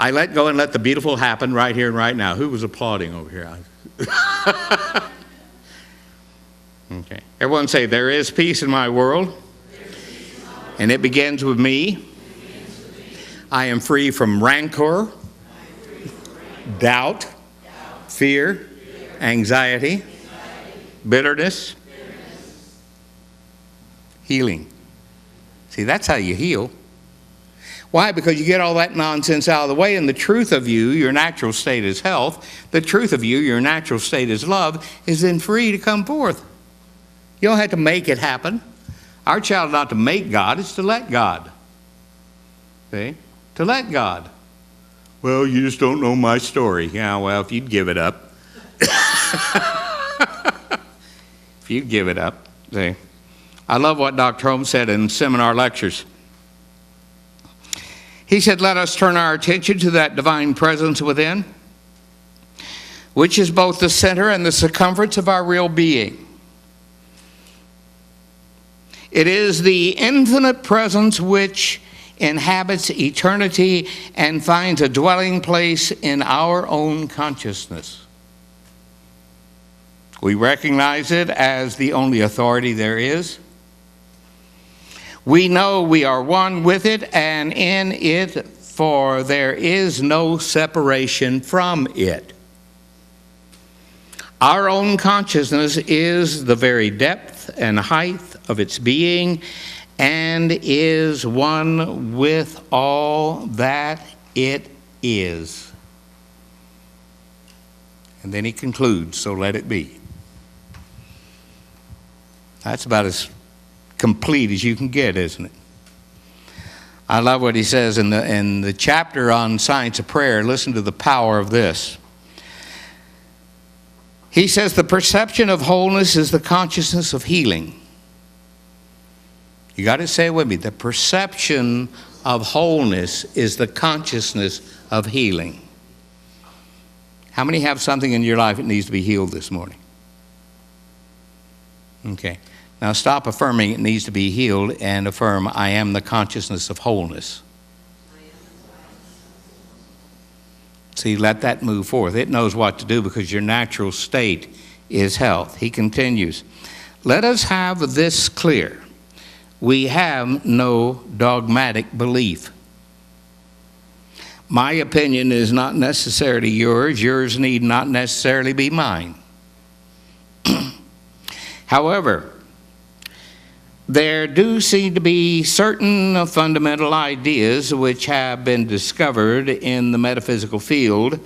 I let go and let the beautiful happen right here and right now. Who was applauding over here? Okay. Everyone say, there is peace in my world, and it begins with me. I am free from rancor, doubt, fear, anxiety, bitterness, healing. See, that's how you heal. Why? Because you get all that nonsense out of the way, and the truth of you, your natural state is health. The truth of you, your natural state is love, is then free to come forth. You don't have to make it happen. Our child is not to make God, it's to let God. See? To let God. Well, you just don't know my story. Yeah, well, if you'd give it up. If you'd give it up. See? I love what Dr. Holmes said in seminar lectures. He said, let us turn our attention to that divine presence within, which is both the center and the circumference of our real being. It is the infinite presence which inhabits eternity and finds a dwelling place in our own consciousness. We recognize it as the only authority there is. We know we are one with it and in it, for there is no separation from it. Our own consciousness is the very depth and height of its being and is one with all that it is. And then he concludes, so let it be. That's about as complete as you can get, isn't it? I love what he says in the chapter on science of prayer. Listen to the power of this. He says the perception of wholeness is the consciousness of healing. You got to say it with me. The perception of wholeness is the consciousness of healing. How many have something in your life that needs to be healed this morning? Okay. Now stop affirming it needs to be healed and affirm, I am the consciousness of wholeness. See, let that move forth. It knows what to do because your natural state is health. He continues, let us have this clear. We have no dogmatic belief. My opinion is not necessarily yours. Yours need not necessarily be mine. However, there do seem to be certain fundamental ideas which have been discovered in the metaphysical field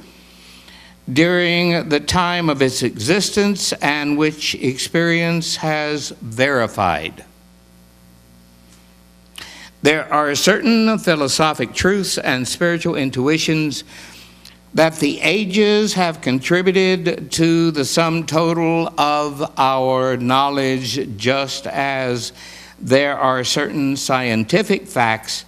during the time of its existence and which experience has verified. There are certain philosophic truths and spiritual intuitions that the ages have contributed to the sum total of our knowledge, just as there are certain scientific facts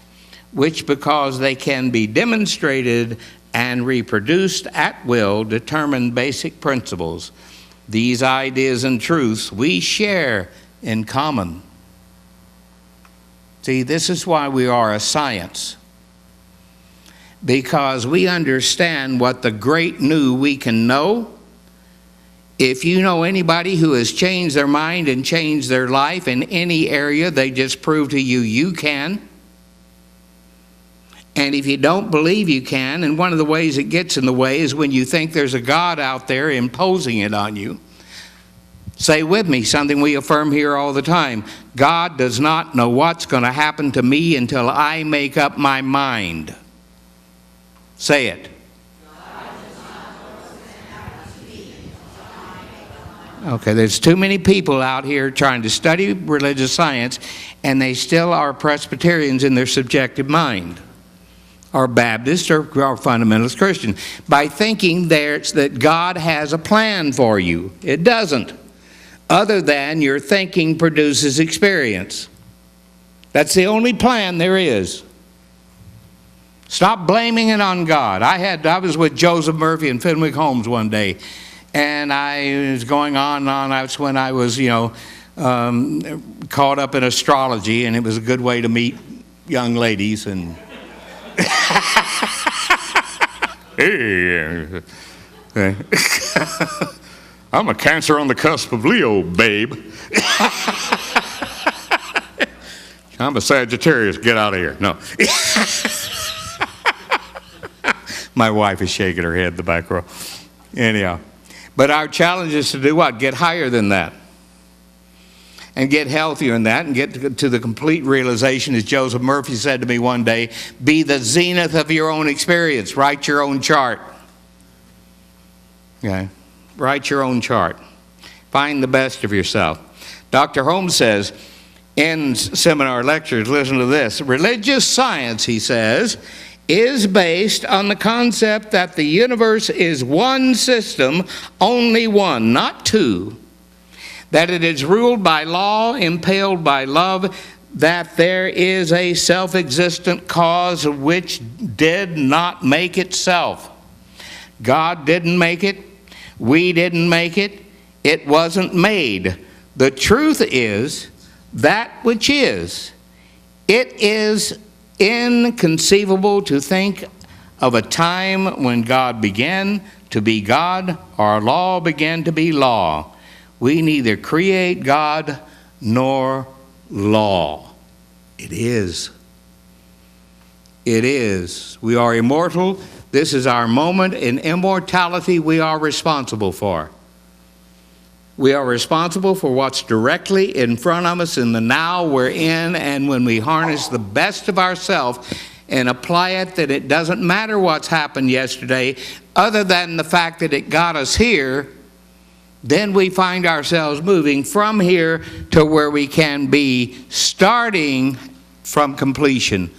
which, because they can be demonstrated and reproduced at will, determine basic principles. These ideas and truths we share in common. See, this is why we are a science. Because we understand what the great knew we can know. If you know anybody who has changed their mind and changed their life in any area, they just prove to you you can. And if you don't believe you can, and one of the ways it gets in the way is when you think there's a God out there imposing it on you. Say with me something we affirm here all the time. God does not know what's going to happen to me until I make up my mind. Say it. Okay, there's too many people out here trying to study religious science, and they still are Presbyterians in their subjective mind, or Baptist, or fundamentalist Christian, by thinking that God has a plan for you. It doesn't, other than your thinking produces experience. That's the only plan there is. Stop blaming it on God. I was with Joseph Murphy and Fenwick Holmes one day, and I was going on and on. That's when I was, caught up in astrology, and it was a good way to meet young ladies. And Hey. I'm a Cancer on the cusp of Leo, babe. I'm a Sagittarius. Get out of here. No. My wife is shaking her head in the back row. Anyhow. But our challenge is to do what? Get higher than that. And get healthier in that and get to the complete realization, as Joseph Murphy said to me one day, be the zenith of your own experience. Write your own chart. Okay? Write your own chart. Find the best of yourself. Dr. Holmes says in seminar lectures, listen to this, religious science, he says, is based on the concept that the universe is one system, only one, not two, that it is ruled by law, impelled by love, that there is a self-existent cause which did not make itself. God didn't make it. We didn't make it. It wasn't made. The truth is that which is. It is inconceivable to think of a time when God began to be God or law began to be law. We neither create God nor law. It is. It is. We are immortal. This is our moment. In immortality, we are responsible for. We are responsible for what's directly in front of us in the now we're in, and when we harness the best of ourselves and apply it, that it doesn't matter what's happened yesterday, other than the fact that it got us here, then we find ourselves moving from here to where we can be, starting from completion.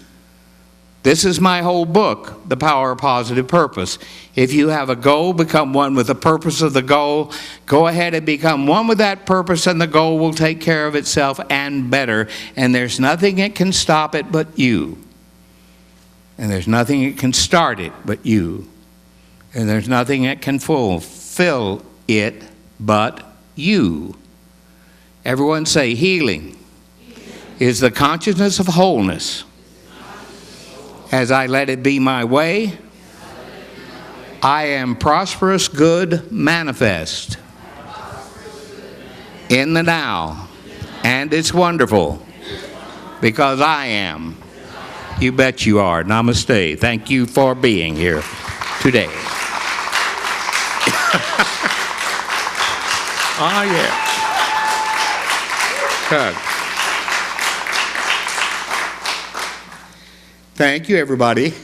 This is my whole book, The Power of Positive Purpose. If you have a goal, become one with the purpose of the goal. Go ahead and become one with that purpose, and the goal will take care of itself and better. And there's nothing that can stop it but you. And there's nothing that can start it but you. And there's nothing that can fulfill it but you. Everyone say, healing is the consciousness of wholeness. As I let it be my way, I am prosperous, good, manifest in the now. And it's wonderful because I am. You bet you are. Namaste. Thank you for being here today. Oh, yeah. Good. Thank you, everybody.